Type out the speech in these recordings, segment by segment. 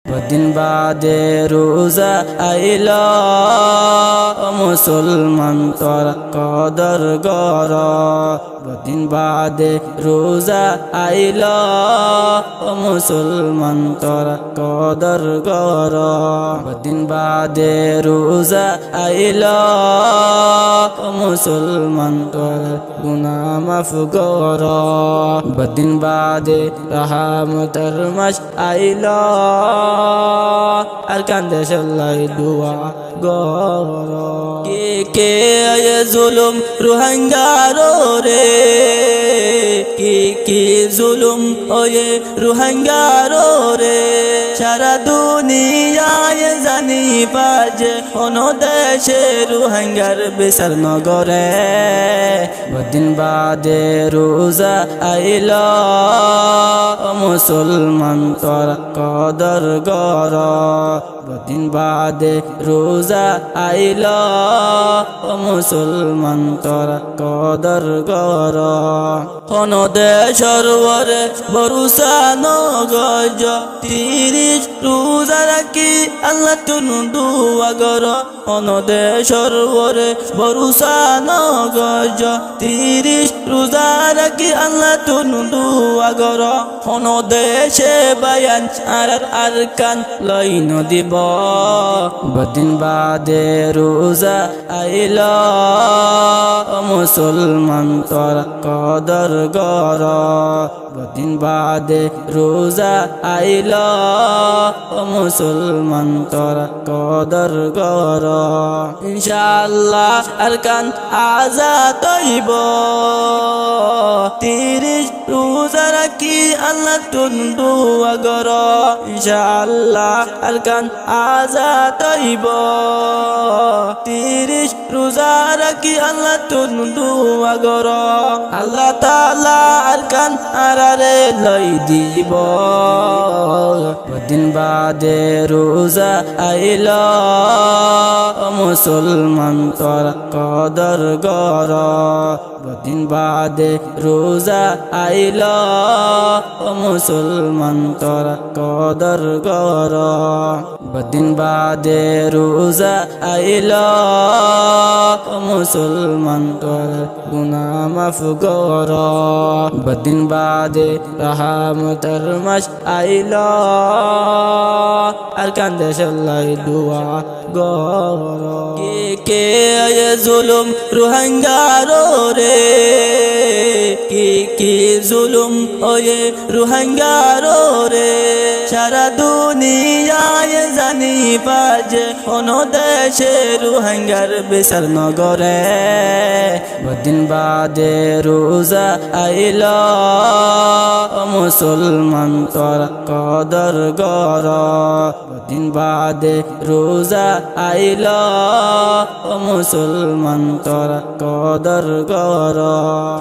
বদিন বাদে রোজা আইল মুসলমান তোর কদর গর বদিন বাদে রোজা আইল মুসলমান তোর কদর গর বদিন বাদে রোজা আইল মুসলমান তোর গুনাহ মাফ গর বদিন বাদে রহমতের মাস আইল আর কান্দে সল্লাই দুয়া গর কে কে জুলুম রোহিঙ্গারো রে কি জুলুম ওয়ে রোহিঙ্গারো রে সারা দুনিয়ায় জানি বাজে অন্য দেশে রোহিঙ্গার বিচার নগরে বদিন বাদে রোজা আইল মুসলমান তোর কদর গর বদিন বাদে রোজা আইল মুসলমান তোর কদর গর কোন দেশর ওরে ভরসা নগজ 30 রোজা রাখি আল্লাহ তুনু দুয়া গর কোন দেশর ওরে ভরসা নগজ 30 রোজা রাখি আল্লাহ তুনু দুয়া গর কোন দেশে বায়ান আর কান লইন দিব বদিন বাদে রোজা আইল মুসলমান তোর কদর গর বদিন বাদে রোজা আইল মুসলমান তোর কদর গর ইনশাআল্লাহ আর কান আজাদ হইব 30 রোজা রাখি আল্লাহ তুন দুয়া গর ইনশাআল্লাহ আর কান আজাদ হইব 30 রোজা রাখি আল্লাহ তুন দুয়া গর আল্লাহ তাআলা আর কান আরারে লই দিব বদিন বাদে রোজা আইল মুসলমান তোর কদর গর বদিন বাদে রোজা আইল মুসলমান তোর কদর গর বদিন বাদে রোজা আইল মুসলমান তোর গুনাহ মাফ গর বদিন বাদে রহমতের মাস আইল আর কান্দে সল্লাই দুয়া গর কে জুলুম রোহিঙ্গারো রে কি জুলুম ওয়ে রোহিঙ্গারো রে সারা দুনিয়ায় জানি বাজে অন্য দেশে রোহিঙ্গার বিচার নগরে বদিন বাদে রোজা আইল মুসলমান তোর কদর গর বদিন বাদে রোজা আইল মুসলমান তোর কদর গর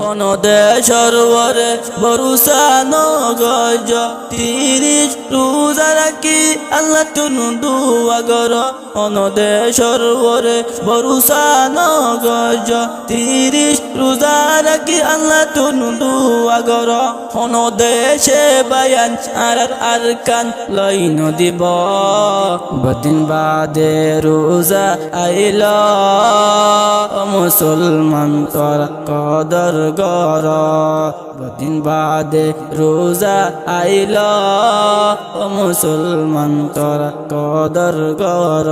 কোন দেশর ওরে ভরসা নগজ 30 রোজা রাখি আল্লাহ তুনু দুয়া গর কোন দেশর ওরে ভরসা নগজ 30 রোজা রাখি আল্লাহ তুনু দুয়া গর কোন দেশে বায়ান আর কান লইন দিব বদিন বাদে রোজা আইল মুসলমান তোর কদর গর বদিন বাদে রোজা আইল মুসলমান তোর কদর গর